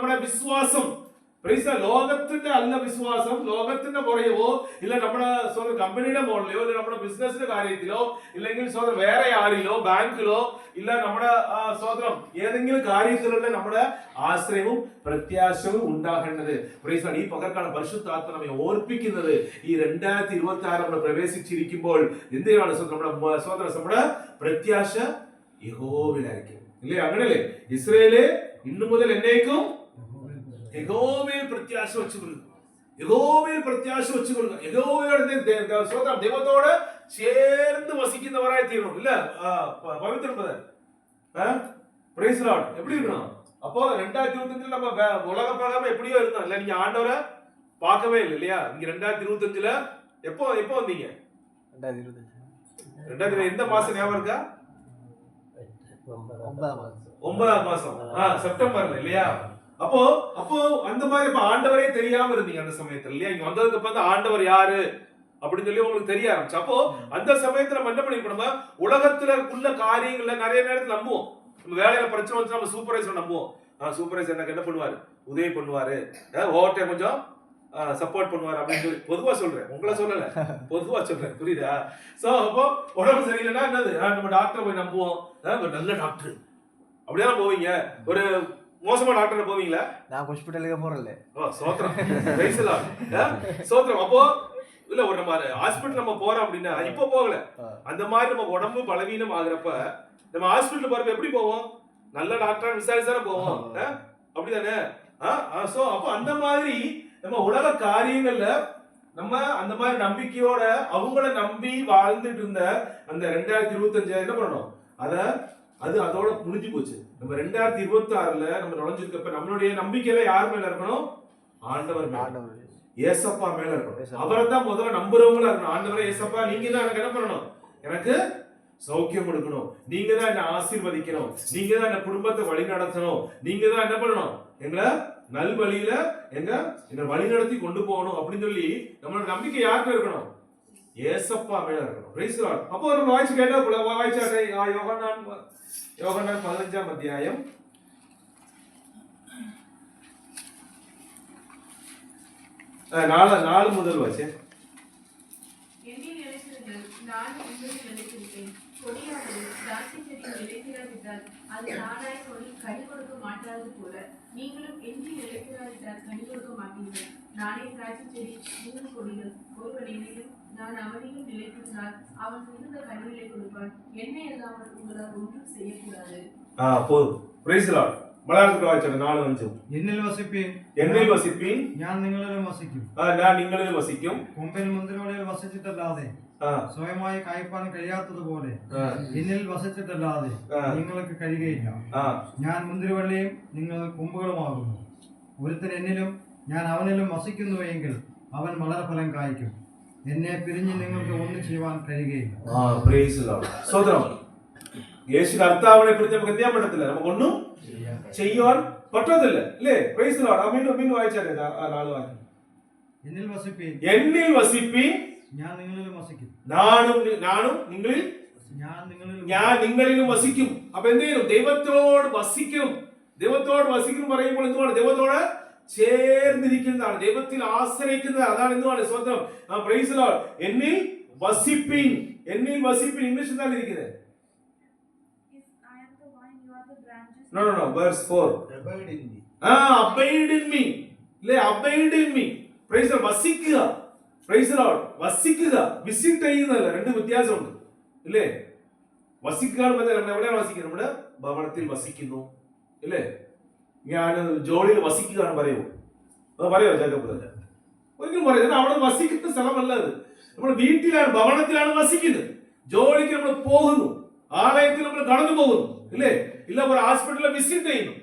നമ്മുടെ വിശ്വാസം ലോകത്തിന്റെ അല്ല വിശ്വാസം, ലോകത്തിന്റെ പുറകെയോ ഇല്ല നമ്മുടെ സ്വന്തം കമ്പനിയുടെ മുകളിലോ ഇല്ല നമ്മുടെ ബിസിനസിന്റെ കാര്യത്തിലോ ഇല്ലെങ്കിൽ സ്വന്തം വേറെ ആരിലോ ബാങ്കിലോ ഇല്ല നമ്മുടെ സ്വന്തം ഏതെങ്കിലും കാര്യത്തിലുള്ള നമ്മുടെ ആശ്രയവും പ്രത്യാശവും ഉണ്ടാകേണ്ടത്. ഈ പകർക്കാണ് പരിശുദ്ധാത്മ നമ്മെ ഓർപ്പിക്കുന്നത്. ഈ 2026 നമ്മൾ പ്രവേശിച്ചിരിക്കുമ്പോൾ എന്തിനാണ് നമ്മുടെ പ്രത്യാശ യഹോവയിലായിരിക്കും, ഇല്ലേ? അങ്ങനല്ലേ? ഇസ്രായേലേ ഇന്നു മുതൽ എന്നേക്കും യഹോവയിൽ പ്രത്യാശ വെച്ചുകൊള്ളുക, യഹോവയിൽ പ്രത്യാശ വെച്ചുകൊള്ളുക. യഹോവയോട് ദൈവത്തോട് ചേർന്ന് വസിക്കുന്നവരായി തീരണം, ഇല്ല? പവിത്രം எப்படி இருக்கணும்? அப்போ 2025 நம்ம உலக பிரகாரம் எப்படியோ இருந்தோம் இல்ல, நீங்க ஆண்டவரை பார்க்கவே இல்லை இல்லையா? நீங்க 2025ல எப்போ வந்தீங்க? 2025 எந்த மாசம் ஞாபகம் இருக்கா? 9ஆம் மாசம், செப்டம்பர்ல இல்லையா? அப்போ அந்த மாதிரி ஆண்டவரே தெரியாம இருந்தீங்க அந்த சமயத்துல இல்லையா? இங்க வந்ததுக்கு அப்புறம் ஆண்டவர் யாரு அப்படின்னு சொல்லி உங்களுக்கு தெரிய ஆரம்பிச்சு. அப்போ அந்த சமயத்துல நம்ம என்ன பண்ணிருக்கோம்? நம்ம உலகத்துல உள்ள காரியங்கள்ல நிறைய நேரத்துல நம்புவோம். நம்ம வேலையில பிரச்சனை வந்து நம்ம சூப்பர்வைசர் நம்புவோம். சூப்பர்வைசர் எனக்கு என்ன பண்ணுவாரு? உதவி பண்ணுவாரு, ஓவர் டைம் கொஞ்சம் சப்போர்ட் பண்ணுவாரு அப்படின்னு சொல்லி பொதுவா சொல்றேன், உங்களை சொல்லல, பொதுவா சொல்றேன், புரியுதா? சோ அப்போ உடம்பு சரியில்லைன்னா என்னது? நம்ம டாக்டரை போய் நம்புவோம். நல்ல டாக்டர் அப்படியே போவீங்க. ஒரு மோசமான டாக்டர் போவீங்களா? நான் ஹாஸ்பிடலுக்கு போறல. சோத்ரம் ரைசலாம் சோத்ரம். அப்போ இல்ல ஒரு நம்ம ஹாஸ்பிடல் நம்ம போறோம் அப்படின்னா இப்போ போகல, அந்த மாதிரி நம்ம உடம்பு பலவீனம் ஆகுறப்ப நம்ம ஹாஸ்பிடல் போறப்ப எப்படி போவோம்? நல்ல டாக்டர் விசாரிச்சானே போவோம், அப்படிதானே? சோ அப்போ அந்த மாதிரி நம்ம உலக காரியங்கள்ல நம்ம அந்த மாதிரி நம்பிக்கையோட அவங்கள நம்பி வாழ்ந்துட்டு இருந்த அந்த 2025 என்ன பண்ணணும்? அது அதோட முடிஞ்சு போச்சு. நம்ம 2026ல நம்ம நுழைஞ்சிருக்கப்ப நம்மளுடைய நம்பிக்கையில யார் மேல இருக்கணும்? ஆண்டவர் மேல, ஏசப்பா மேல இருக்கணும். அவரை தான் முதல்ல நம்புறவங்களா இருக்கணும். ஆண்டவரே, ஏசப்பா நீங்க தான் எனக்கு என்ன பண்ணணும்? எனக்கு சௌக்கியம் கொடுக்கணும், நீங்க தான் என்ன ஆசீர்வதிக்கணும், நீங்க தான் என்ன குடும்பத்தை வழி நடத்தணும், நீங்க தான் என்ன பண்ணணும்? எங்களை நல் வழியில என்ன வழி நடத்தி கொண்டு போகணும் அப்படின்னு சொல்லி நம்மளோட நம்பிக்கை யார்கிட்ட இருக்கணும்? ஏசப்பா மேல இருக்கணும். Praise the Lord. அப்போ நம்ம வாய்ஸ் கேட்டா வாய்ச்சாட்டை யோகன்னான் 15ஆம் அத்தியாயம் 4 முதல் வாசி. என்னில் நிலைத்திருங்கள், நான் உங்களில் நிலைத்திருப்பேன். கொடியானது திராட்சை செடியில் நிலைத்திராவிட்டால் அது தானாய் கனி கொடுக்க மாட்டாதது போல நீங்களும் என்னில் நிலைத்திராவிட்டால் கனி கொடுக்க மாட்டீர்கள். நானே திராட்சை செடி, நீங்கள் கொடிகள். ஒருவன் என்னிலும் நான் அவனிலும் நிலைத்திருந்தால் அவன் மிகுந்த கனிகளை கொடுப்பான். என்னை அல்லாமல் உங்களால் ஒன்றும் செய்யக்கூடாது. போதும். Praise the Lord. മലയാളത്തിൽ വായിച്ചോട്ടെ. 4:5. എന്നിൽ വസിപ്പീൻ ഞാൻ നിങ്ങളിലും വസിക്കും. കൊമ്പൻ മുന്തിരിവള്ളിയിൽ വസിച്ചിട്ടല്ലാതെ സ്വയമായി കായ്പാൻ കഴിയാത്തതുപോലെ എന്നിൽ വസിച്ചിട്ടല്ലാതെ നിങ്ങൾക്ക് കഴിയുകയില്ല. ഞാൻ മുന്തിരിവള്ളിയും നിങ്ങൾ കൊമ്പുകളുമാകുന്നു. ഒരുത്തൻ എന്നിലും ഞാൻ അവനിലും വസിക്കുന്നുവെങ്കിൽ അവൻ വളരെ ഫലം കായ്ക്കും. എന്നെ പിരിഞ്ഞ് നിങ്ങൾക്ക് ഒന്നും ചെയ്യുവാൻ കഴിയുകയില്ല. യേശു കർത്താവിനെ പിടിച്ച് നമുക്ക് എന്ത് ചെയ്യാൻ പറ്റത്തില്ല, നമുക്കൊന്നും ചെയ്യുവാൻ പറ്റത്തില്ല, അല്ലേ? Price the Lord. വീണ്ടും വായിച്ചാലേ 4 വാക്യം. എന്നിൽ വസിപ്പീൻ ഞാൻ നിങ്ങളിലും വസിക്കും. ഞാൻ നിങ്ങളിലും വസിക്കും. അപ്പൊ എന്ത് ചെയ്യും? ദൈവത്തോട് വസിക്കും. ദൈവത്തോട് വസിക്കും പറയുമ്പോൾ എന്തുവാണ്? ദൈവത്തോട് ചേർന്നിരിക്കുന്നതാണ്, ദൈവത്തിൽ ആശ്രയിക്കുന്നത്. അതാണ് എന്തുവാണ്? സ്വന്തം. Price the Lord. എന്നിൽ വസിപ്പീൻ. ഇംഗ്ലീഷ് എന്താണ് ഇരിക്കുന്നത്? No, verse 4. Abide in me. Abide in me. Abide in me. Praise the Lord. വസിക്കുക. Praise the Lord. വസിക്കുക. വിസിറ്റ് ചെയ്യുന്നതല്ല, രണ്ട് വ്യത്യാസമുണ്ട്, ഇല്ലേ? വസിക്കുക എന്ന് പറഞ്ഞാൽ നമ്മൾ എവിടെയാണ് വസിക്കുന്നത്? നമ്മുടെ ഭവനത്തിൽ വസിക്കുന്നു, ഇല്ലേ? ഞാൻ ജോലിയിൽ വസിക്കുകയാണ് പറയുമോ? പറയോ ജേക്കബ്? ഒരിക്കലും പറയും. അവിടെ വസിക്കുന്ന സ്ഥലമല്ല അത്. നമ്മൾ വീട്ടിലാണ്, ഭവനത്തിലാണ് വസിക്കുന്നത്. ജോലിക്ക് നമ്മൾ പോകുന്നു, ആലയത്തിൽ നമ്മൾ കടന്നു പോകുന്നു, ഇല്ലേ? ഇല്ല ഒരു ഹോസ്പിറ്റലിൽ വിസിറ്റ് ചെയ്യുന്നു.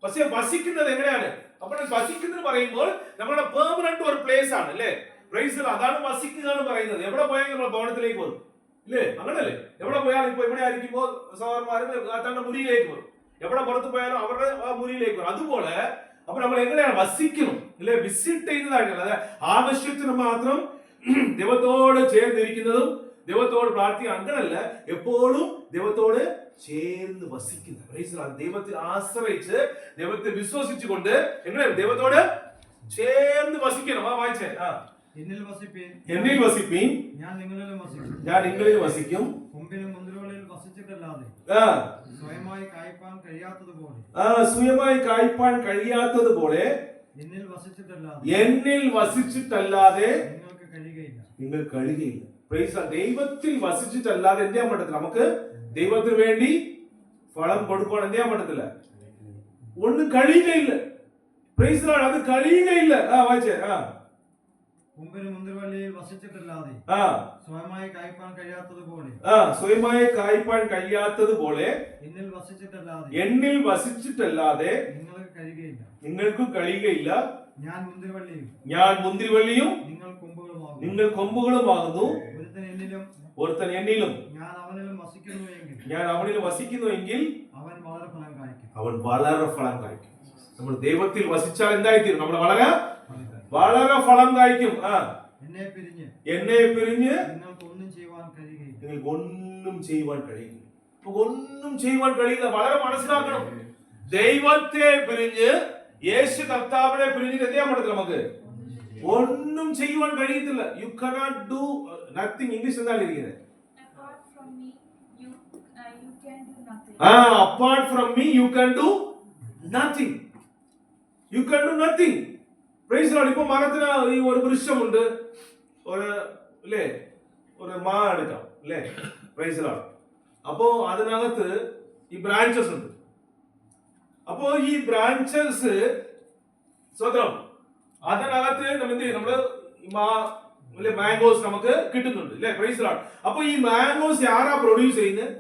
പക്ഷെ വസിക്കുന്നത് എങ്ങനെയാണ്? അപ്പോൾ വസിക്കുന്നത് പറയുമ്പോൾ നമ്മുടെ പെർമനന്റ് ഒരു പ്ലേസ് ആണ്, അല്ലേ? Price the Lord. അതാണ് വസിക്കുക എന്ന് പറയുന്നത്. എവിടെ പോയാലും നമ്മൾ ഭവനത്തിലേക്ക് പോകും, ഇല്ലേ? അങ്ങനല്ലേ? എവിടെ പോയാലും ഇപ്പൊ ഇവിടെ ആയിരിക്കുമ്പോൾ സഹോദരന്മാരും തന്റെ മുറിയിലേക്ക് പോകും, എവിടെ പുറത്ത് പോയാലും അവരുടെ മുറിയിലേക്ക് പോകും. അതുപോലെ അപ്പൊ നമ്മൾ എങ്ങനെയാണ് വസിക്കണം, ഇല്ലേ? വിസിറ്റ് ചെയ്യുന്നതായിട്ടല്ല, അത് ആവശ്യത്തിന് മാത്രം ദൈവത്തോട് ചേർന്നിരിക്കുന്നതും ദൈവത്തോട് പ്രാർത്ഥിക്കുക അങ്ങനല്ല, എപ്പോഴും ദൈവത്തോട് ചേർന്ന് വസിക്കുന്ന. Price the Lord. ദൈവത്തെ ആശ്രയിച്ച് ദൈവത്തെ വിശ്വസിച്ചുകൊണ്ട് എങ്ങനെ ദൈവത്തോട് ചേർന്ന് വസിക്കണം. വായിച്ചേ. എന്നിൽ വസിപ്പീൻ, എന്നിൽ വസിപ്പീൻ, ഞാൻ നിങ്ങളിലും വസിക്കും. ഞാൻ നിങ്ങളിൽ വസിക്കും. കൊമ്പിലും മുന്തിരിവള്ളിയിൽ വസിച്ചിട്ടല്ലാതെ സ്വയമായി കായ്പാൻ കഴിയാത്തതുപോലെ, സ്വയമായി കായ്പാൻ കഴിയാത്തതുപോലെ എന്നിൽ വസിച്ചിട്ടല്ലാതെ നിങ്ങൾക്ക് കഴിയുകയില്ല. നിങ്ങൾ കഴിയുകയില്ല. Price the Lord. ദൈവത്തിൽ വസിച്ചിട്ടല്ലാതെ എന്ത് ചെയ്യാൻ പറ്റത്തില്ല. നമുക്ക് ദൈവത്തിന് വേണ്ടി ഫലം കൊടുക്കുവാൻ എന്ത് ചെയ്യാൻ പറ്റത്തില്ല. ഒന്നും കഴിയുകയില്ല. Price the Lord. അത് കഴിയുകയില്ല. വായിച്ചേ. കൊമ്പിലും മുന്തിരിവള്ളിയിൽ വസിച്ചിട്ടല്ലാതെ സ്വയമായി കായ്പാൻ കഴിയാത്തതുപോലെ, സ്വയമായി കായ്പാൻ കഴിയാത്തതുപോലെ എന്നിൽ വസിച്ചിട്ടല്ലാതെ നിങ്ങൾക്ക് കഴിയുകയില്ല. നിങ്ങൾക്കും കഴിയുകയില്ല. ഞാൻ മുന്തിരിവള്ളിയും നിങ്ങൾ കൊമ്പുകളുമാകുന്നു. ഒരുത്തൻ എന്നിലും ഞാൻ അവനിലും വസിക്കുന്നുവെങ്കിൽ അവൻ വളരെ ഫലം കായ്ക്കും. വളരെ ഫലം കായ്ക്കും. നമ്മൾ ദൈവത്തിൽ വസിച്ചാൽ എന്തായിത്തീരും. നമ്മൾ വളരെ ഫലം കായ്ക്കും. എന്നെ പിരിഞ്ഞ് നിങ്ങൾക്ക് ഒന്നും ചെയ്യുവാൻ കഴിയില്ല. ഒന്നും ചെയ്യുവാൻ കഴിയില്ല. വളരെ മനസ്സിലാക്കണം. ദൈവത്തെ പിരിഞ്ഞ് യേശു കർത്താവിനെ പിരിഞ്ഞിട്ട് എന്ത് ചെയ്യാൻ പറ്റത്തില്ല. നമുക്ക് ഒന്നും ചെയ്യുവാൻ കഴിയത്തില്ല. You cannot do nothing. English എന്താണ് ഇരിക്കുന്നത്? Apart from me, you can do nothing. Apart from me, you can do nothing. You can do nothing. Praise the Lord. ഇപ്പൊ മരത്തിന് ഈ ഒരു വൃക്ഷമുണ്ട്, ഒരു മാ എടുക്കാം അല്ലേ. Price the Lord. അപ്പോ അതിനകത്ത് ഈ ബ്രാഞ്ചസ് ഉണ്ട്. അപ്പോ ഈ ബ്രാഞ്ചസ് സ്വതം അതിനകത്ത് നമ്മള് മാംഗോസ് നമുക്ക് കിട്ടുന്നുണ്ട് അല്ലെ. Price the Lord. അപ്പൊ ഈ മാംഗോസ് ആരാ പ്രൊഡ്യൂസ് ചെയ്യുന്നത്?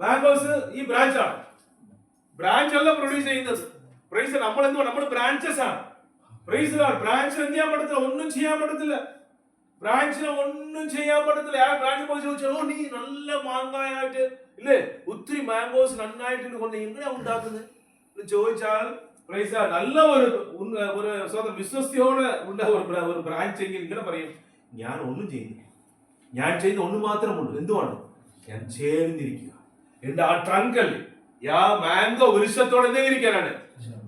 മാംഗോസ് ഈ ബ്രാഞ്ച് ആണ്. ബ്രാഞ്ച് അല്ല പ്രൊഡ്യൂസ് ചെയ്യുന്നത്. Price the Lord. നമ്മൾ എന്തുവാ? നമ്മൾ ബ്രാഞ്ചസ് ആണ്. Price the Lord. ബ്രാഞ്ചിന് എന്ത് ചെയ്യാൻ പറ്റത്തില്ല. ഒന്നും ചെയ്യാൻ പറ്റത്തില്ല. ബ്രാഞ്ചിന് ഒന്നും ചെയ്യാൻ പറ്റത്തില്ല. ആ ബ്രാഞ്ച് പോയി ചോദിച്ചോ, നീ നല്ല മാങ്ങായിട്ട് ഇല്ലേ, ഒത്തിരി മാംഗോസ് നന്നായിട്ട് കൊണ്ട് എങ്ങനെയാ ഉണ്ടാക്കുന്നത് ചോദിച്ചാൽ, പ്രൈസ് ദി ലോർഡ്, നല്ല ഒരു സ്വന്തം വിശ്വസ്തയോടെ ഉള്ള ഒരു ബ്രാഞ്ച് എങ്കിൽ ഇങ്ങനെ പറയും, ഞാൻ ഒന്നും ചെയ്യുന്നില്ല. ഞാൻ ചെയ്യുന്ന ഒന്ന് മാത്രമുള്ളൂ. എന്തുവാണ്? ഞാൻ ചേർന്നിരിക്കുക. എന്റെ ആ truncal mango വൃക്ഷത്തോടെ എന്തെങ്കിരിക്കാനാണ്.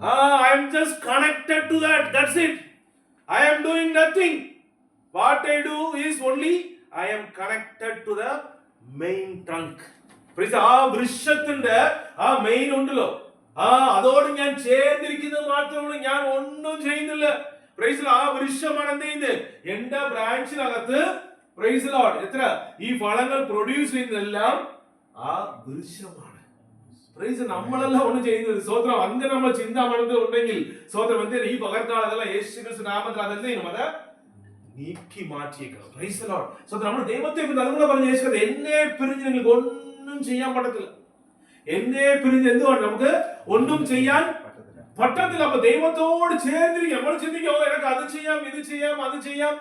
I am just connected to that. That's it. I am doing nothing. What I do is only I am connected to the main trunk. Praise. ആ വൃക്ഷത്തിന്റെ ആ മെയിൻ ഉണ്ടല്ലോ, അതോട് ഞാൻ ചേർന്നിരിക്കുന്നത് മാത്രമേ. ഞാൻ ഒന്നും ചെയ്യുന്നില്ല. പ്രൈസ് ആ വൃക്ഷമാണ് എന്ത് ചെയ്യുന്നത്? എന്റെ ബ്രാഞ്ചിനകത്ത് പ്രൈസ് ലോർഡ് എത്ര ഈ ഫലങ്ങൾ പ്രൊഡ്യൂസ് ചെയ്യുന്നതെല്ലാം ആ വൃക്ഷമാണ്. പ്രൈസ് നമ്മളല്ല ഒന്നും ചെയ്യുന്നത്. സ്വതന്ത്രം അങ്ങനെ നമ്മൾ ചിന്താമണത്തിൽ ഉണ്ടെങ്കിൽ സ്വതന്ത്രം എന്ത് ഈ പകർക്കാൾ അതല്ല യേശു ക്രിസ്തു നാമത്തിൽ അതെന്ത് ചെയ്യണം? അത് നീക്കി മാറ്റിയേക്കണം. Praise Lord. സ്വതന്ത്രം നമ്മൾ ദൈവത്തെ അതുകൂടെ പറഞ്ഞ യേശു എന്നെ പിരിഞ്ഞ് നിങ്ങൾക്ക് ഒന്നും ചെയ്യാൻ പറ്റത്തില്ല. എന്നെ പിരിഞ്ഞ് എന്തുകൊണ്ട് നമുക്ക് ഒന്നും ചെയ്യാൻ പറ്റത്തില്ല. അപ്പൊ ദൈവത്തോട് ചേർന്നിരിക്കും. നമ്മൾ ചിന്തിക്കും, എനിക്ക് അത് ചെയ്യാം, ഇത് ചെയ്യാം, അത് ചെയ്യാം.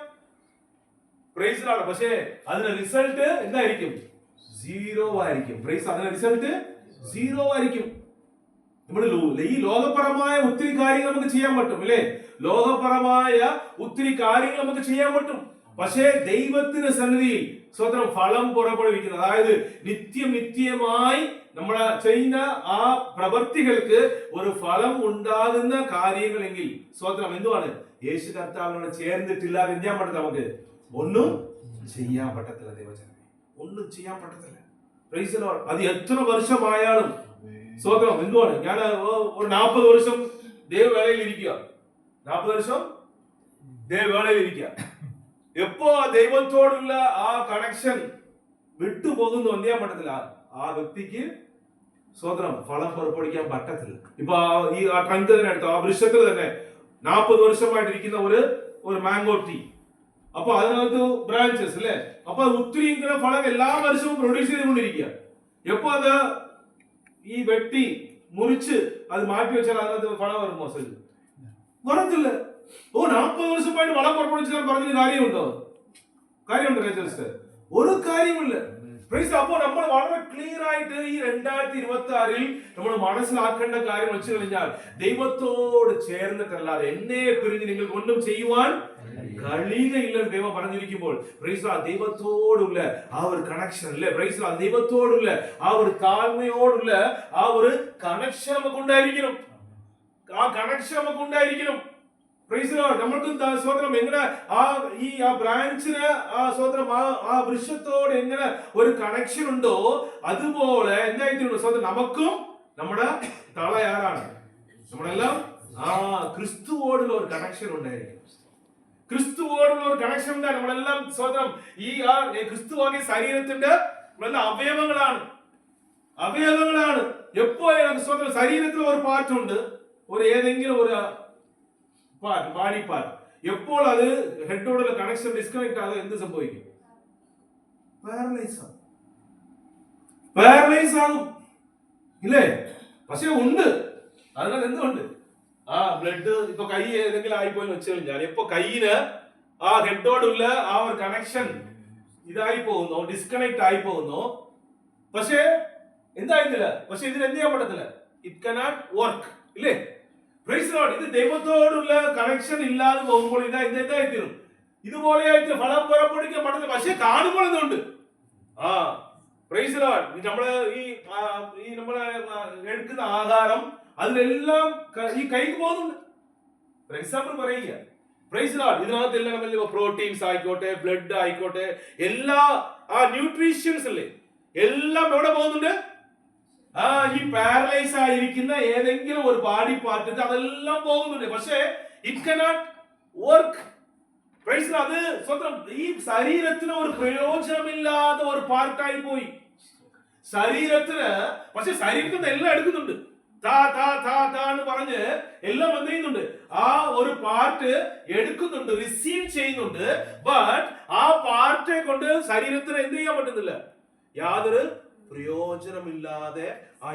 Praise Lord. പക്ഷേ അതിന്റെ റിസൾട്ട് എന്തായിരിക്കും? സീറോ ആയിരിക്കും. പ്രൈസ് അതിന്റെ റിസൾട്ട് സീറോ ആയിരിക്കും. നമ്മൾ ഈ ലോകപരമായ ഒത്തിരി കാര്യങ്ങൾ നമുക്ക് ചെയ്യാൻ പറ്റും അല്ലേ. ലോകപരമായ ഒത്തിരി കാര്യങ്ങൾ നമുക്ക് ചെയ്യാൻ പറ്റും. പക്ഷേ ദൈവത്തിന്റെ സന്നിധിയിൽ സ്വതന്ത്രം ഫലം പുറപ്പെടുവിക്കുന്നത്, അതായത് നിത്യമായി നമ്മൾ ചെയ്യുന്ന ആ പ്രവൃത്തികൾക്ക് ഒരു ഫലം ഉണ്ടാകുന്ന കാര്യങ്ങളെങ്കിൽ സ്വതന്ത്രം എന്തുവാണ്? യേശു കർത്താവിനോട് ചേർന്നിട്ടില്ലാതെ എന്ത് ചെയ്യാൻ പറ്റത്തില്ല. നമുക്ക് ഒന്നും ചെയ്യാൻ പറ്റത്തില്ല. ദൈവജനമേ, ഒന്നും ചെയ്യാൻ പറ്റത്തില്ല. Price the Lord. അത് എത്ര വർഷമായാലും സ്വതന്ത്രം എന്തുവാണ്? ഞാൻ ഒരു 40 വർഷം ദൈവവേളയിൽ ഇരിക്കുക. 40 വർഷം ദൈവവേളയിൽ ഇരിക്കുക. എപ്പോ ആ ദൈവത്തോടുള്ള ആ കണക്ഷൻ വിട്ടുപോകുന്നു എന്ത് ചെയ്യാൻ പറ്റത്തില്ല. ആ വ്യക്തിക്ക് സ്വതന്ത്രം ഫലം പുറപ്പെടുവിക്കാൻ പറ്റത്തില്ല. ഇപ്പൊ ഈ ട്രങ്ക് തന്നെ എടുത്തോ, ആ വൃക്ഷത്തിൽ തന്നെ 40 വർഷമായിട്ടിരിക്കുന്ന ഒരു മാംഗോ ട്രീ. അപ്പൊ അതിനകത്ത് ബ്രാഞ്ചസ് അല്ലെ. അപ്പൊ ഒത്തിരി ഇങ്ങനെ ഫലം എല്ലാ വർഷവും പ്രൊഡ്യൂസ് ചെയ്തുകൊണ്ടിരിക്കുക. എപ്പോ അത് ഈ വെട്ടി മുറിച്ച് അത് മാറ്റി വെച്ചാൽ അതിനകത്ത് ഫലം വരുമോ? വരത്തില്ല. 40 വർഷമായിട്ട് വളം പുറപ്പെടുവിച്ചാൽ പറഞ്ഞൊരു കാര്യമുണ്ടോ? കാര്യമുണ്ടോ? ഒരു കാര്യമില്ല. അപ്പൊ നമ്മൾ വളരെ ക്ലിയർ ആയിട്ട് ഈ 2026 നമ്മൾ മനസ്സിലാക്കേണ്ട കാര്യം വെച്ച് കഴിഞ്ഞാൽ ദൈവത്തോട് ചേർന്നിട്ടല്ലാതെ എന്നെ പിരിഞ്ഞ് നിങ്ങൾക്ക് ഒന്നും ചെയ്യുവാൻ കഴിയുകയില്ലെന്ന് ദൈവം പറഞ്ഞിരിക്കുമ്പോൾ ദൈവത്തോടുള്ള ആ ഒരു കണക്ഷൻ അല്ലേ, ദൈവത്തോടുള്ള ആ ഒരു താഴ്മയോടുള്ള ആ ഒരു കണക്ഷൻ നമുക്ക് ഉണ്ടായിരിക്കണം. ആ കണക്ഷൻ നമുക്ക് ഉണ്ടായിരിക്കണം. നമ്മൾക്ക് സ്വതന്ത്രം എങ്ങനെ ആ ബ്രാഞ്ചിന് ആ വൃക്ഷത്തോട് എങ്ങനെ ഒരു കണക്ഷൻ ഉണ്ടോ അതുപോലെ എന്തായിട്ടുണ്ട് സ്വതന്ത്രം നമുക്കും നമ്മുടെ തളയാറാണ് നമ്മളെല്ലാം ക്രിസ്തുവോടുള്ള ഒരു കണക്ഷൻ ഉണ്ടായിരിക്കും. ക്രിസ്തുവോടുള്ള ഒരു കണക്ഷൻ ഉണ്ടായി നമ്മളെല്ലാം സ്വതന്ത്രം ഈ ക്രിസ്തുവാകിയ ശരീരത്തിന്റെ അവയവങ്ങളാണ്. എപ്പോഴും സ്വതന്ത്രം ശരീരത്തിൽ ഒരു പാർട്ടുണ്ട്, ഒരു ഏതെങ്കിലും ഒരു ബാഡി പാർട്ട്. എപ്പോൾ അത് ഹെഡോടുള്ള കണക്ഷൻ ഡിസ്കണക്ട് ആകുക എന്ത് സംഭവിക്കും? പാരലൈസ് ആകും ഇല്ലേ? പക്ഷെ ഉണ്ട്, അതിനകത്ത് എന്തുണ്ട്? ബ്ലഡ് ഇപ്പൊ കൈ ഏതെങ്കിലും ആയിപ്പോയി വെച്ച് കഴിഞ്ഞാൽ ഇപ്പൊ കൈയിന് ആ ഹെഡോടുള്ള ആ ഒരു കണക്ഷൻ ഇതായി പോകുന്നു, ഡിസ്കണക്ട് ആയി പോകുന്നു. പക്ഷെ എന്തായിട്ടില്ല, പക്ഷെ ഇതിന് എന്ത് ചെയ്യാൻ പറ്റത്തില്ല, ഇറ്റ് കനോട്ട് വർക്ക് ഇല്ലേ? ഇത് ദൈവത്തോടുള്ള കണക്ഷൻ ഇല്ലാതെ പോകുമ്പോൾ ഇതായിത്തീരും, ഇതുപോലെ ആയിട്ട് ഫലം പുറപ്പെടുവിക്കാൻ പറ്റത്തില്ല. പക്ഷെ കാണുമ്പോൾ എന്തുണ്ട്? നമ്മള് ഈ നമ്മളെ എടുക്കുന്ന ആഹാരം അതിലെല്ലാം ഈ കൈക്ക് പോകുന്നുണ്ട്. ഫോർ എക്സാമ്പിൾ പറയുക, ഇതിനകത്ത് എല്ലാം പ്രോട്ടീൻസ് ആയിക്കോട്ടെ, ബ്ലഡ് ആയിക്കോട്ടെ, എല്ലാ ന്യൂട്രീഷ്യൻസ് അല്ലേ, എല്ലാം എവിടെ പോകുന്നുണ്ട്? ഈ പാരലൈസ് ആയിരിക്കുന്ന ഏതെങ്കിലും ഒരു ബോഡി പാർട്ട് അതെല്ലാം പോകുന്നുണ്ട്. പക്ഷേ ഇറ്റ് കനോട്ട് വർക്ക്. അത് സ്വന്തം ഈ ശരീരത്തിന് ഒരു പ്രയോജനമില്ലാത്ത ഒരു പാർട്ടായി പോയി ശരീരത്തിന്. പക്ഷെ ശരീരത്തിന് എല്ലാം എടുക്കുന്നുണ്ട്, എന്ന് പറഞ്ഞ് എല്ലാം എന്ത് ചെയ്യുന്നുണ്ട്? ആ ഒരു പാർട്ട് എടുക്കുന്നുണ്ട്, റിസീവ് ചെയ്യുന്നുണ്ട്. ബട്ട് ആ പാർട്ടെ കൊണ്ട് ശരീരത്തിന് എന്ത് ചെയ്യാൻ പറ്റുന്നില്ല, യാതൊരു പ്രയോജനമില്ലാതെ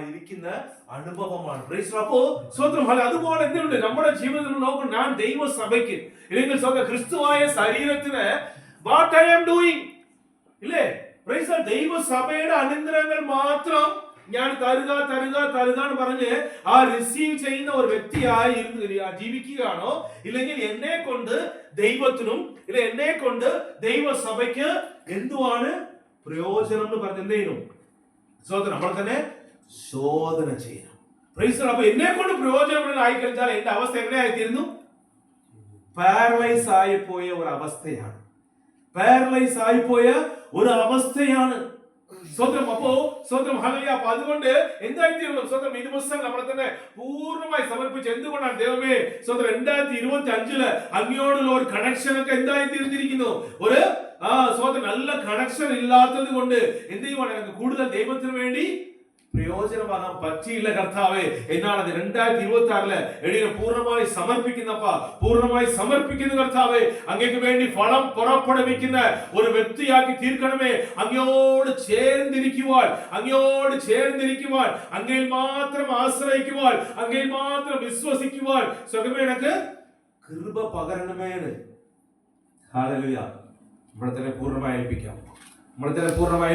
ഇരിക്കുന്ന അനുഭവമാണ്. അപ്പോ സ്വന്തം അതുപോലെ എന്തുണ്ട് നമ്മുടെ ജീവിതത്തിൽ നോക്കണം. ഞാൻ ദൈവസഭയ്ക്ക് അല്ലെങ്കിൽ സ്വന്തം ക്രിസ്തുവായ ശരീരത്തിന് വാട്ട് ഐ ആം ഡൂയിങ് ഇല്ലേ? ദൈവസഭയുടെ അനന്തരങ്ങൾ മാത്രം ഞാൻ തരുക എന്ന് പറഞ്ഞ് റിസീവ് ചെയ്യുന്ന ഒരു വ്യക്തിയായി ജീവിക്കുകയാണോ, ഇല്ലെങ്കിൽ എന്നെ കൊണ്ട് ദൈവത്തിനും ഇല്ല എന്നെ കൊണ്ട് ദൈവസഭയ്ക്ക് എന്തുവാണ് പ്രയോജനം എന്ന് പറഞ്ഞ് എന്ത് ചെയ്യുന്നു? നമ്മൾ തന്നെ ശോധന ചെയ്യണം. അപ്പൊ എന്നെ കൊണ്ട് പ്രയോജനം ആയിക്കഴിഞ്ഞാൽ എന്റെ അവസ്ഥ എങ്ങനെയായിത്തീരുന്നു? പാരലൈസ് ആയിപ്പോയ ഒരു അവസ്ഥയാണ്. അപ്പൊ അതുകൊണ്ട് എന്തായിത്തീരുന്നു? ഈ ദിവസം നമ്മളെ തന്നെ പൂർണ്ണമായി സമർപ്പിച്ച് എന്തുകൊണ്ടാണ് ദൈവമേ 2025 അങ്ങയോടുള്ള ഒരു കണക്ഷൻ ഒക്കെ എന്തായി തീർന്നിരിക്കുന്നു? ഒരു നല്ല കണക്ഷൻ ഇല്ലാത്തത് കൊണ്ട് എന്ത് ചെയ്യുവാണ്? എനിക്ക് കൂടുതൽ ദൈവത്തിന് വേണ്ടി പ്രയോജനമാകാൻ പറ്റിയില്ല കർത്താവേ എന്നാണ് 2026 എടീനെ പൂർണ്ണമായി സമർപ്പിക്കുന്ന കർത്താവേ, അങ്ങേക്ക് വേണ്ടി ഫലം പുറപ്പെടുവിക്കുന്ന ഒരു വ്യക്തിയാക്കി തീർക്കണമേ. അങ്ങയോട് ചേർന്നിരിക്കുവാൻ, അങ്ങയിൽ മാത്രം ആശ്രയിക്കുവാൻ, അങ്ങയിൽ മാത്രം വിശ്വസിക്കുവാൻ സ്വയമേനക്ക് കൃപ പകരണമേ. ഹല്ലേലൂയ. നമ്മളെ തന്നെ പൂർണ്ണമായി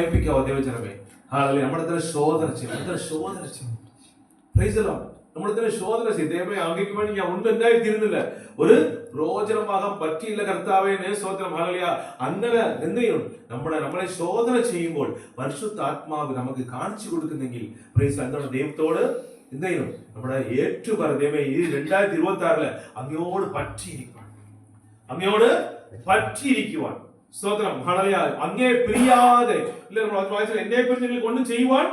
ഏൽപ്പിക്കാവോ ദൈവജനമേ? നമ്മളെ തന്നെ ശോധന ചെയ്യും. നമ്മളെ തന്നെ ശോധന ചെയ്യും. ദൈവമേ അങ്ങേക്ക് വേണ്ടി ഞാൻ ഒന്നും ഉണ്ടായിത്തീരുന്നില്ല, ഒരു പ്രയോജനമാകാൻ പറ്റിയില്ല കർത്താവേ. സ്തോത്രം. ഹല്ലേലൂയ. അങ്ങനെ എന്ത് ചെയ്യണം? നമ്മളെ ശോധന ചെയ്യുമ്പോൾ പരിശുദ്ധാത്മാവ് നമുക്ക് കാണിച്ചു കൊടുക്കുന്നെങ്കിൽ എന്താണ് ദൈവത്തോട് എന്ത് ചെയ്യണം? നമ്മുടെ ദൈവമേ ഈ 2026 അങ്ങയോട് പറ്റിയിരിക്കുവാൻ സ്തോത്രം. ഹല്ലേലൂയ. അങ്ങേ പ്രിയാതെ എന്നെ പിരിഞ്ഞ് ഒന്നും ചെയ്യുവാൻ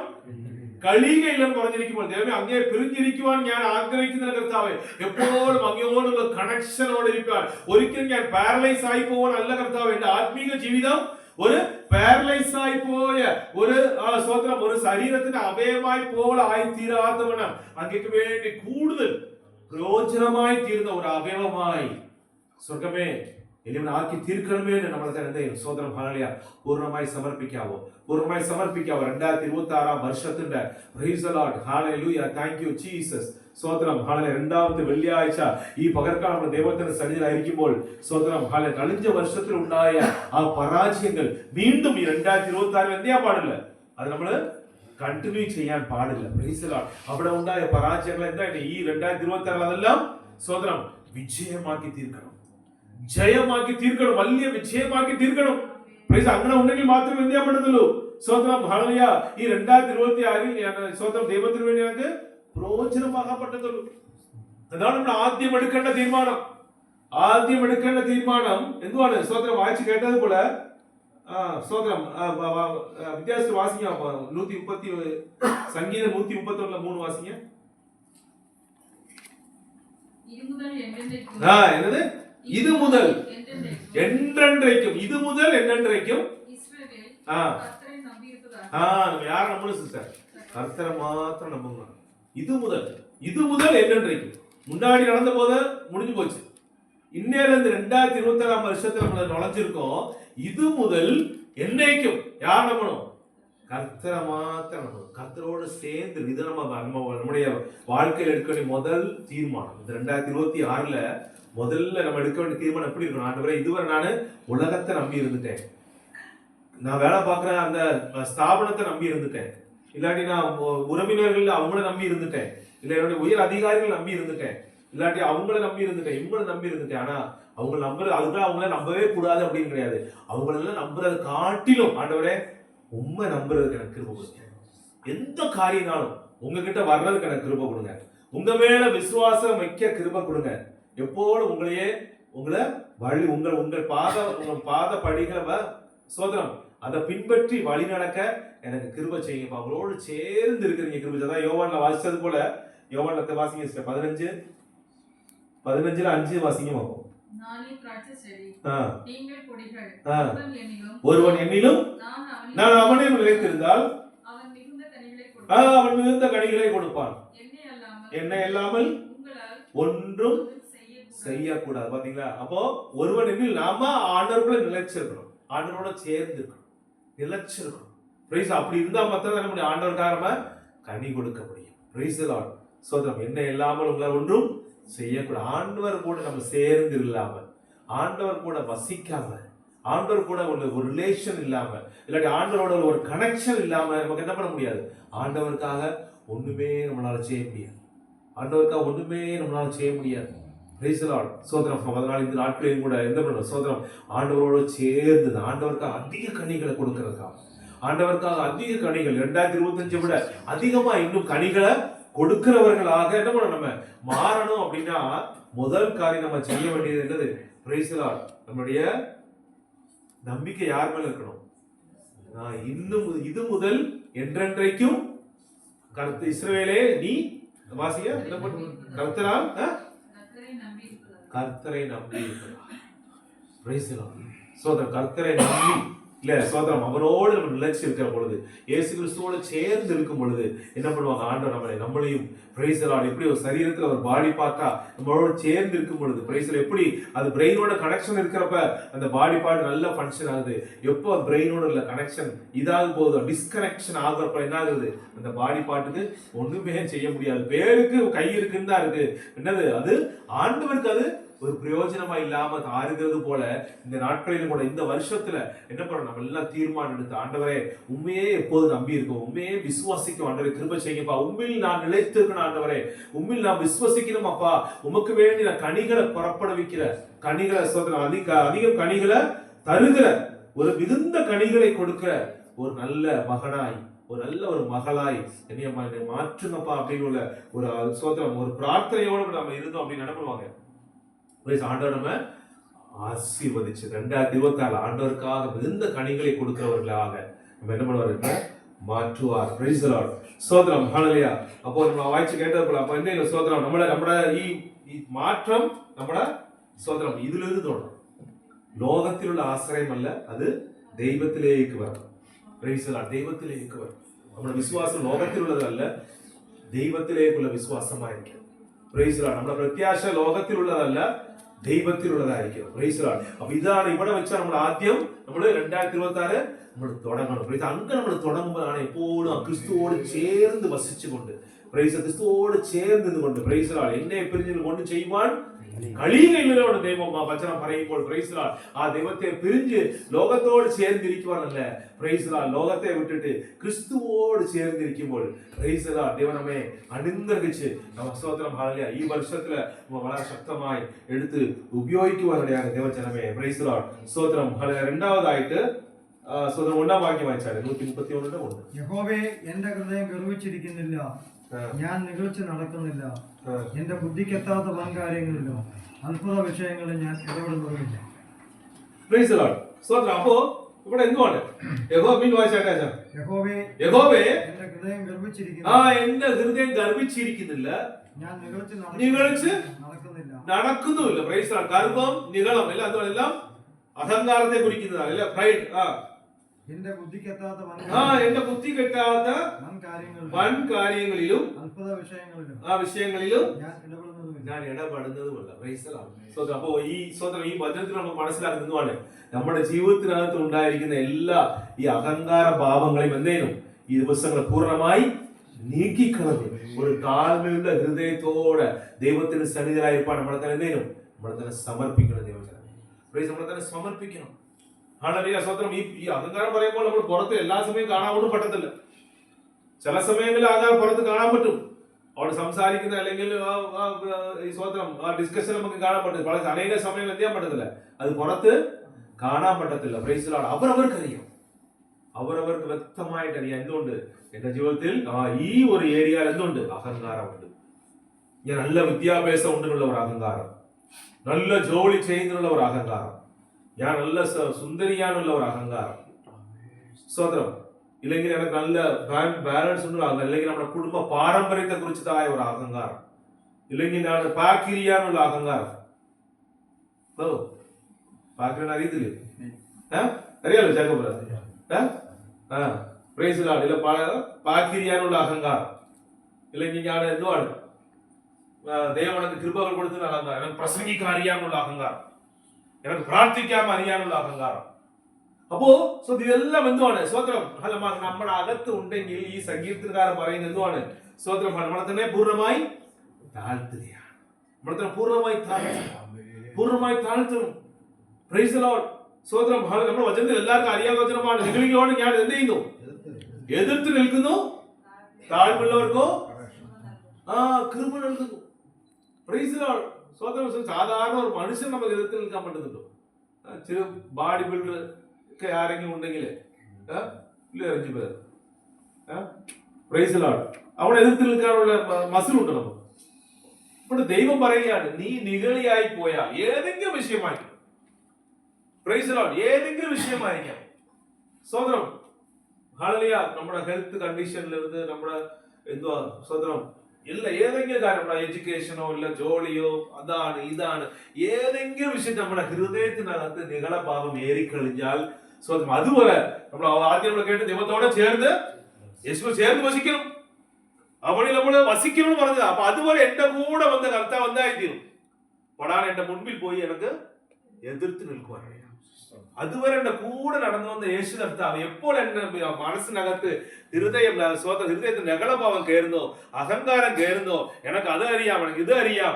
കഴിയുകയില്ലെന്ന് പറഞ്ഞിരിക്കുമ്പോൾ ദൈവമേ അങ്ങേ പിരിഞ്ഞിരിക്കുവാൻ ഞാൻ ആഗ്രഹിക്കുന്ന കർത്താവേ, എപ്പോഴും അങ്ങയോടുള്ള കണക്ഷനോടെ ഇരിക്കാൻ. ഒരിക്കലും ഞാൻ പാരലൈസ് ആയി പോകാൻ അല്ല കർത്താവ്. എന്റെ ആത്മീക ജീവിതം ഒരു പാരലൈസ് ആയി പോയ ഒരു സ്വതന്ത്രം ഒരു ശരീരത്തിന്റെ അവയവമായി പോലെ ആയിത്തീരാത്തവണ്ണം അങ്ങേക്ക് വേണ്ടി കൂടുതൽ പ്രയോജനമായി തീരുന്ന ഒരു അവയവമായി സ്വർഗമേ ആക്കി തീർക്കണമേ എന്ന് നമ്മളെ തന്നെ സ്വതന്ത്രം. ഹല്ലേലൂയ. പൂർണ്ണമായി സമർപ്പിക്കാവോ? 2026 വർഷത്തിന്റെ price the Lord. Hallelujah. Thank you Jesus. സ്തോത്രം ഹാലെ രണ്ടാമത്തെ വെള്ളിയാഴ്ച ഈ പകർക്കാലം നമ്മുടെ ദൈവത്തിന്റെ സന്നിധിയിലായിരിക്കുമ്പോൾ സ്തോത്രം ഹാലെ കഴിഞ്ഞ വർഷത്തിൽ ഉണ്ടായ ആ പരാജയങ്ങൾ വീണ്ടും ഈ 2026 എന്ത് ചെയ്യാൻ പാടില്ല, അത് നമ്മള് കണ്ടിന്യൂ ചെയ്യാൻ പാടില്ല. Price the Lord. അവിടെ ഉണ്ടായ പരാജയങ്ങൾ എന്തായിട്ട് ഈ 2026 അതെല്ലാം സ്തോത്രം വിജയമാക്കി തീർക്കണം, ജയമാക്കി തീർക്കണം, വലിയ വിജയമാക്കി തീർക്കണം. പ്രൈസ് അങ്ങനെ ഉണ്ടെങ്കിൽ മാത്രമേ എന്ത് ചെയ്യാൻ പറ്റത്തുള്ളൂ. സ്തോത്രം ഹല്ലേലൂയ. ഈ 2026 സ്തോത്രം ദൈവത്തിന് വേണ്ടി ഞങ്ങൾക്ക് പ്രയോജനമാകാൻ പറ്റത്തുള്ളൂ. അതാണ് നമ്മൾ ആദ്യം എടുക്കേണ്ട തീരുമാനം. ആദ്യം എടുക്കേണ്ട തീരുമാനം എന്തുവാണ്? സ്തോത്രം വായിച്ചു കേട്ടതുപോലെ സ്തോത്രം വിദ്യാർത്ഥി വാസിക്കാം 130 സംഗീതം 131 3 വാസിക്കാം. എന്നത് ഇത് മുതൽ என்றென்றைக்கும், இது முதல் என்றென்றைக்கும். யார் நம்மளும் சிஸ்டர் கர்த்தரை மாத்திரம் நம்புங்க. இது முதல் என்றென்றைக்கும். முன்னாடி நடந்த போது முடிஞ்சு போச்சு. இன்னையில இருந்து 2026 வருஷத்துல நம்ம நுழைஞ்சிருக்கோம். இது முதல் என்னைக்கும் யார் நம்பணும்? கர்த்தரை மாத்திரம் நம்பணும். கர்த்தரோடு சேர்ந்து இது நம்முடைய வாழ்க்கையில் எடுக்க வேண்டிய முதல் தீர்மானம். இந்த 2026 முதல்ல நம்ம எடுக்க வேண்டிய தீர்மானம் எப்படி இருக்கணும்? ஆண்டவரே, இதுவரை நான் உலகத்தை நம்பி இருந்துட்டேன், நான் வேலை பார்க்குற அந்த ஸ்தாபனத்தை நம்பி இருந்துட்டேன், இல்லாட்டி நான் உறவினர்கள் அவங்கள நம்பி இருந்துட்டேன், இல்ல என்னுடைய உயர் அதிகாரிகள் நம்பி இருந்துட்டேன், இல்லாட்டி அவங்கள நம்பி இருந்துட்டேன், இவங்கள நம்பி இருந்துட்டேன். ஆனா அவங்க நம்புறது அதுக்காக அவங்கள நம்பவே கூடாது அப்படின்னு கிடையாது. அவங்களெல்லாம் நம்புறது காட்டிலும் ஆண்டவரே உண்மை நம்புறதுக்கு எனக்கு கிருபை கொடுங்க. எந்த காரியனாலும் உங்ககிட்ட வர்றதுக்கு எனக்கு கிருபை கொடுங்க. உங்க மேல விசுவாசம் வைக்க கிருபை கொடுங்க. எப்போதும் உங்களை வழி உங்கள் பாத படிகளை சோதனம் அதை பின்பற்றி வழி நடக்க எனக்கு கிருபை செய்யுங்க. அவங்களோடு சேர்ந்து இருக்கிறீங்க கிருபை. அதான் யோவான்ல வாசிச்சது போல, யோவான்ல வாசிங்க 15 5 வாசிங்க பார்ப்போம். ஒருவன் என்னிலும் நான் அவனிலும் நிலைத்திருந்தால் அவன் மிகுந்த கனிகளை கொடுப்பான். என்னை இல்லாமல் ஒன்றும் செய்யக்கூடாது. பாத்தீங்களா? அப்போ ஒருவன் என்னில் நாம ஆண்டவருக்குள்ள நிலைச்சிருக்கணும், ஆண்டவரோட சேர்ந்து இருக்கணும், நிலைச்சிருக்கணும். பிரைஸ் அப்படி இருந்தா மாத்திரம் நம்முடைய ஆண்டவருக்காக நம்ம கனி கொடுக்க முடியும். Praise the Lord. சோதரம் என்ன இல்லாமல் உங்களை ஒன்றும் செய்யக்கூடாது. ஆண்டவர் கூட நம்ம சேர்ந்து இல்லாம, ஆண்டவர் கூட வசிக்காம, ஆண்டவர் கூட ஒரு ரிலேஷன் இல்லாம, இல்லாட்டி ஆண்டவரோட ஒரு கனெக்ஷன் இல்லாம நமக்கு என்ன பண்ண முடியாது? ஆண்டவருக்காக ஒண்ணுமே நம்மளால செய்ய முடியாது. ஆண்டவருக்காக ஒண்ணுமே நம்மளால செய்ய முடியாது. Praise the Lord. சோதரம் அதனால இந்த நாட்களையும் கூட என்ன பண்ணணும்? சோதரம் ஆண்டவரோட சேர்ந்து ஆண்டவருக்காக அதிக கனிகளை கொடுக்கறதுக்காக, ஆண்டவருக்காக அதிக கனிகள் 2025 விட அதிகமா இன்னும் கனிகளை கொடுக்கிறவர்களாக என்ன பண்ணணும்? நம்ம மாறணும். அப்படின்னா முதல் காரியம் நம்ம செய்ய வேண்டியது என்னது? Praise the Lord. நம்மளுடைய நம்பிக்கை யார் மேல இருக்கணும்? இன்னும் இது முதல் என்றென்றைக்கும் கர்த்தர் இஸ்ரவேலே நீ வாசியா என்ன பண்ணு? கர்த்தரை நம்பி இருக்கிறார். Praise the Lord. சோதரம் கர்த்தரை நம்பி இல்ல சோதரம் அவரோடு நம்ம நிலைச்சு இருக்கிற பொழுது, இயேசு கிறிஸ்துவோட சேர்ந்து இருக்கும் பொழுது என்ன பண்ணுவாங்க? ஆண்டவர் நம்மளையும் பிரைஸ் தி லார்ட் எப்படி ஒரு சரீரத்துல ஒரு பாடி பார்த்தா நம்மளோட சேர்ந்து இருக்கும் பொழுது பிரைஸ் எப்படி அது பிரெயினோட கனெக்ஷன் இருக்கிறப்ப அந்த பாடி பார்ட் நல்ல ஃபங்க்ஷன் ஆகுது. எப்போ பிரெயினோட உள்ள கனெக்ஷன் இதாகும் போது டிஸ்கனெக்ஷன் ஆகுறப்ப என்ன ஆகுது? அந்த பாடி பார்ட்டுக்கு ஒண்ணுமே செய்ய முடியாது. பேருக்கு கை இருக்குன்னு தான் இருக்கு, என்னது அது ஆண்டவருக்கு அது ஒரு பிரயோஜனமா இல்லாம ஆறுகிறது போல இந்த நாட்களிலும் கூட இந்த வருஷத்துல என்ன பண்ணணும்? நம்ம எல்லாம் தீர்மானம் எடுத்து ஆண்டவரே உண்மையே எப்போது நம்பி இருக்கோம், உண்மையே விசுவாசிக்கும். ஆண்டவரே கிருபை செய்யுங்கப்பா, உண்மையில் நான் நிலைத்திருக்கணும். ஆண்டவரே உண்மையில் நான் விசுவாசிக்கணும். அப்பா உமக்கு வேண்டி நான் கனிகளை புறப்படுவிக்கிற கனிகளை அதிகம் கனிகளை தருகிற ஒரு மிகுந்த கனிகளை கொடுக்கிற ஒரு நல்ல மகனாய், ஒரு நல்ல ஒரு மகளாய் என்னைய மாற்றுங்கப்பா அப்படின்னு உள்ள ஒரு சோதனம் ஒரு பிரார்த்தனையோடு நம்ம இருந்தோம் அப்படின்னு நினைப்படுவாங்க. ஆண்டவர் நம்ம ஆசீர்வதிச்சு 2026 ஆண்டவருக்காக மிகுந்த கனிகளை கொடுக்கிறவர்களாக நம்ம என்ன பண்ணுவாரு? மாற்றுவார். Praise the Lord. சோதரம் ஹல்லேலூயா. அப்போ நம்ம வாய்ச்சி கேட்டது போல அப்ப என்ன சோதரம் நம்மளோட மாற்றம் நம்மளோட சோதரம் இதுல இருந்து தோணும். லோகத்தில் உள்ள ஆசிரியம் அல்ல, அது தெய்வத்திலேக்கு வரும். Praise the Lord. தெய்வத்திலேக்கு வரும். நம்மளோட விசுவாசம் லோகத்தில் உள்ளது அல்ல, தெய்வத்திலேக்கு உள்ள விசுவாசமா இருக்கு. Praise the Lord. நம்மளோட பிரத்யாசை லோகத்தில் உள்ளதல்ல, தெய்வத்தில் உள்ளதா இருக்கிறோம். Praise the Lord. அப்ப இதான இவட வச்சா நம்மள ஆத்தியம் நம்மள 2026 நம்மள தொடங்கணும். அங்க நம்மள தொடங்கும்போது எப்போதும் கிறிஸ்துவோடு சேர்ந்து வசிச்சு கொண்டு പ്രൈസ് ക്രിസ്തുവോട് ചേർന്നതുകൊണ്ട് പ്രൈസ് എന്നെ പിരിഞ്ഞത് കൊണ്ട് ചെയ്യുവാൻ കഴിയുകയില്ലല്ലോ ദൈവം ആ വചനം പറയുമ്പോൾ പ്രൈസ് ആ ദൈവത്തെ പിരിഞ്ഞ് ലോകത്തോട് ചേർന്നിരിക്കുവാനല്ല പ്രൈസ് ലോകത്തെ വിട്ടിട്ട് ക്രിസ്തുവോട് ചേർന്നിരിക്കുമ്പോൾ പ്രൈസ് ദൈവം നമ്മെ അനുഗ്രഹിച്ച് സ്തോത്രം ഹല്ലേലൂയ ഈ വർഷത്തില് വളരെ ശക്തമായി എടുത്ത് ഉപയോഗിക്കുവാനിടയാണ് ദൈവജനമേ പ്രൈസ് സ്തോത്രം ഹല്ലേലൂയ. രണ്ടാമതായിട്ട് സ്വന്തം ഒന്നാം വാക്യം വായിച്ചാല് 131 യഹോവേ എന്റെ ഹൃദയം ഗർവിച്ചിരിക്കുന്നില്ല, ഞാൻ നിഗളിച്ച് നടക്കുന്നില്ല. എന്റെ ബുദ്ധിക്കെത്താത്ത വൻ കാര്യങ്ങളിലും അത്ഭുത വിഷയങ്ങളിൽ ഞാൻ ഇടപെടുന്നതുമില്ല. Price the Lord. സ്തോത്രം. അപ്പോ ഇവിടെ എന്തുവാണ് യഹോവേ യഹോവേ എന്റെ ഹൃദയം എന്റെ ഹൃദയം ഗർഭിച്ചിരിക്കുന്നില്ല, ഞാൻ നിഗളിച്ച് നടക്കുന്നില്ല. നടക്കുന്നുമില്ല. Praise the lord. ഗർഭം നിഗളം എല്ലാം അഹങ്കാരത്തെ കുറിക്കുന്നതാണ് അല്ലെ പ്രൈഡ്. എന്റെ ബുദ്ധിക്കെത്താത്ത എന്റെ ബുദ്ധി കെട്ടാത്ത വൻ കാര്യങ്ങളിലും വിഷയങ്ങളിലും ഞാൻ ഇടപെടുന്നതുമല്ല. അപ്പോ ഈ വചനത്തിൽ നമുക്ക് മനസ്സിലാക്കുന്നതാണ് നമ്മുടെ ജീവിതത്തിനകത്ത് ഉണ്ടായിരിക്കുന്ന എല്ലാ ഈ അഹങ്കാര ഭാവങ്ങളെയും എന്തേനും ഈ ദിവസങ്ങൾ പൂർണ്ണമായി നീക്കിക്കളഞ്ഞ് ഒരു താഴ്മയുള്ള ഹൃദയത്തോടെ ദൈവത്തിന് സന്നിധിയിലായിരിക്കാൻ നമ്മളെ തന്നെ എന്തേനും നമ്മളെ തന്നെ സമർപ്പിക്കണം. ദൈവജനം നമ്മളെ തന്നെ സമർപ്പിക്കണം. ഹല്ലേലൂയ. സ്തോത്രം. ഈ അഹങ്കാരം പറയുമ്പോൾ നമ്മൾ പുറത്ത് എല്ലാ സമയവും കാണാൻ പറ്റത്തില്ല. ചില സമയങ്ങളിൽ അഹങ്കാരം പുറത്ത് കാണാൻ പറ്റും. അവിടെ സംസാരിക്കുന്ന അല്ലെങ്കിൽ ഈ സ്വതന്ത്രം ഡിസ്കഷൻ നമുക്ക് കാണാൻ പറ്റും. വളരെ അനേക സമയങ്ങൾ എന്ത് ചെയ്യാൻ പറ്റത്തില്ല, അത് പുറത്ത് കാണാൻ പറ്റത്തില്ല. Price the Lord. അവർക്കറിയാം, അവരവർക്ക് വ്യക്തമായിട്ട് അറിയാം. എന്തുകൊണ്ട് എന്റെ ജീവിതത്തിൽ ഈ ഒരു ഏരിയയിൽ എന്തുണ്ട്, അഹങ്കാരമുണ്ട്. ഞാൻ നല്ല വിദ്യാഭ്യാസം ഉണ്ടെന്നുള്ള ഒരു അഹങ്കാരം, നല്ല ജോലി ചെയ്യുന്നുള്ള ഒരു അഹങ്കാരം, ഞാൻ നല്ല സുന്ദരിയാനുള്ള ഒരു അഹങ്കാരം, സ്വതന്ത്രം. ഇല്ലെങ്കിൽ എനിക്ക് നല്ല ബാങ്ക് ബാലൻസ് ഉള്ള അല്ലെങ്കിൽ നമ്മുടെ കുടുംബ പാരമ്പര്യത്തെ കുറിച്ചതായ ഒരു അഹങ്കാരം, ഇല്ലെങ്കിൽ ഞാൻ പാക്കിരിയാനുള്ള അഹങ്കാരം. പാക്കിരിയാൻ അറിയത്തില്ലേ? അറിയാലോ ചാക്കോപ്പുര. Price the Lord. ഇല്ല പാക്കിരിയാനുള്ള അഹങ്കാരം, ഇല്ലെങ്കിൽ ഞാൻ എന്തുവാണ് ദൈവം എനിക്ക് കൃപകൾ കൊടുത്തുള്ള അഹങ്കാരം, എനിക്ക് പ്രസംഗിക്കാൻ അറിയാനുള്ള അഹങ്കാരം, എനിക്ക് പ്രാർത്ഥിക്കാൻ അറിയാനുള്ള അഹങ്കാരം. അപ്പോ ഇതെല്ലാം എന്തുവാണ് സ്വത്രം നമ്മുടെ അകത്ത് ഉണ്ടെങ്കിൽ ഈ സങ്കീർത്തനക്കാരൻ പറയുന്നത് എന്തുവാണ് സ്വത്രം നമ്മളെ തന്നെ പൂർണ്ണമായി താഴ്ത്തുകയാണ്. നമ്മളെ തന്നെ പൂർണ്ണമായി താഴ്ത്തണം. Price the Lord. സ്വത്രം. നമ്മുടെ വചനത്തിൽ എല്ലാവർക്കും അറിയാവുന്ന വചനമാണ്. നിങ്ങളിലോട് ഞാൻ എന്ത് ചെയ്യുന്നു, എതിർത്ത് നിൽക്കുന്നു, താഴ്മുള്ളവർക്കോ കൃപ നൽകുന്നു. Price the Lord. സ്വത്രം. സാധാരണ ഒരു മനുഷ്യൻ നമുക്ക് എതിർത്ത് നിൽക്കാൻ പറ്റുന്നുണ്ടോ? ചില ബോഡി ബിൽഡർ ഒക്കെ ആരെങ്കിലും ഉണ്ടെങ്കിൽ പ്രൈസ് ദി ലോർഡ് അവിടെ എതിർത്ത് നിൽക്കാനുള്ള മസിലുണ്ട് നമുക്ക്. അപ്പോൾ ദൈവം പറയുകയാണ്, നീ നിഗളിയായി പോയാൽ ഏതെങ്കിലും വിഷയമായിരിക്കും, പ്രൈസ് ദി ലോർഡ്, ഏതെങ്കിലും വിഷയമായിരിക്കാം. സ്വതന്ത്രം. ഹല്ലേലൂയ. നമ്മുടെ ഹെൽത്ത് കണ്ടീഷനിലിരുന്ന് നമ്മുടെ എന്തുവാ സ്വതന്ത്രം ഇല്ല, ഏതെങ്കിലും കാര്യം നമ്മുടെ എഡ്യൂക്കേഷനോ ഇല്ല ജോലിയോ അതാണ് ഇതാണ് ഏതെങ്കിലും വിഷയം നമ്മുടെ ഹൃദയത്തിനകത്ത് നിഗളഭാവം ഏറിക്കളിഞ്ഞാൽ സ്വതന്ത്രം. അതുപോലെ നമ്മൾ ആദ്യം നമ്മൾ കേട്ട് ദൈവത്തോടെ ചേർന്ന് യേശു ചേർന്ന് വസിക്കണം, അവളിൽ നമ്മൾ വസിക്കണം എന്ന് പറഞ്ഞത്. അപ്പൊ അതുപോലെ എന്റെ കൂടെ വന്ന കർത്താവ് എന്തായിത്തീരും, പടാൻ എന്റെ മുൻപിൽ പോയി എനിക്ക് എതിർത്ത് നിൽക്കുവാനാണ്. അതുവരെ എന്റെ കൂടെ നടന്നു വന്ന യേശു കർത്താവ് എപ്പോൾ എന്റെ മനസ്സിനകത്ത് ഹൃദയത്തിൽ നഗളഭാവം കയറുന്നോ, അഹങ്കാരം കയറുന്നോ, എനിക്ക് അത് അറിയാം, എനിക്ക് ഇത് അറിയാം,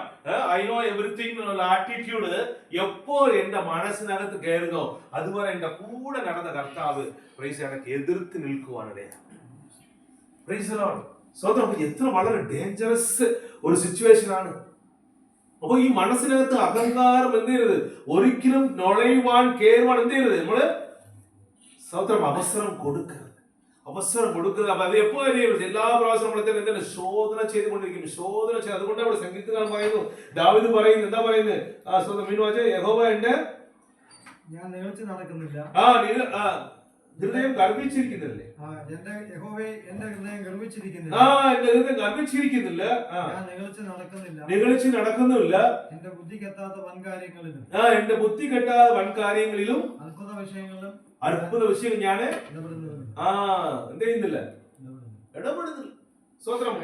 ഐ നോ എവറിത്തിങ് എന്നുള്ള ആറ്റിറ്റ്യൂഡ് എപ്പോൾ എന്റെ മനസ്സിനകത്ത് കയറുന്നോ അതുപോലെ എന്റെ കൂടെ നടന്ന കർത്താവ് പ്രൈസ് എനിക്ക് എതിർത്ത് നിൽക്കുവാനിടയാണ്. Price the Lord. സ്വതന്ത്രം. എത്ര വളരെ ഡേഞ്ചറസ് ഒരു സിറ്റുവേഷൻ ആണ്. അപ്പൊ ഈ മനസ്സിനകത്ത് അഹങ്കാരം എന്ത് ചെയ്യരുത്, ഒരിക്കലും നുഴയുവാൻ കയറുവാൻ എന്ത് ചെയ്യരുത്, നമ്മള് സ്വതന്ത്രം അവസരം കൊടുക്കരുത്. അപ്പൊ അത് എപ്പോ അറിയരുത്, എല്ലാ പ്രാവശ്യം നമ്മളെ തന്നെ എന്താണ് ശോധന ചെയ്തുകൊണ്ടിരിക്കും, ശോധന ചെയ്ത്. അതുകൊണ്ട് അവിടെ സംഗീതക്കാരൻ പറയുന്നു, ദാവീദ് പറയുന്നു, എന്താ പറയുന്നത്, യഹോവ എന്റെ ഞാൻ നിഗളിച്ച് നടക്കുന്നില്ല, ഹൃദയം ഗർഭിച്ചിരിക്കുന്നില്ലേ, യഹോവേ എന്റെ ഹൃദയം ഗർഭിച്ചിരിക്കുന്നില്ല, എന്റെ ഹൃദയം ഗർഭിച്ചിരിക്കുന്നില്ല, ഞാൻ നിഗളിച്ച് നടക്കുന്നില്ല, എന്റെ ബുദ്ധി കെട്ടാത്ത വൻകാര്യങ്ങളിലും എന്റെ ബുദ്ധി കെട്ടാത്ത വൻകാര്യങ്ങളിലും അത്ഭുത വിഷയങ്ങൾ ഞാൻ എന്ത് ചെയ്യുന്നില്ല, ഇടപെടുന്നില്ല. സ്വതന്ത്രം.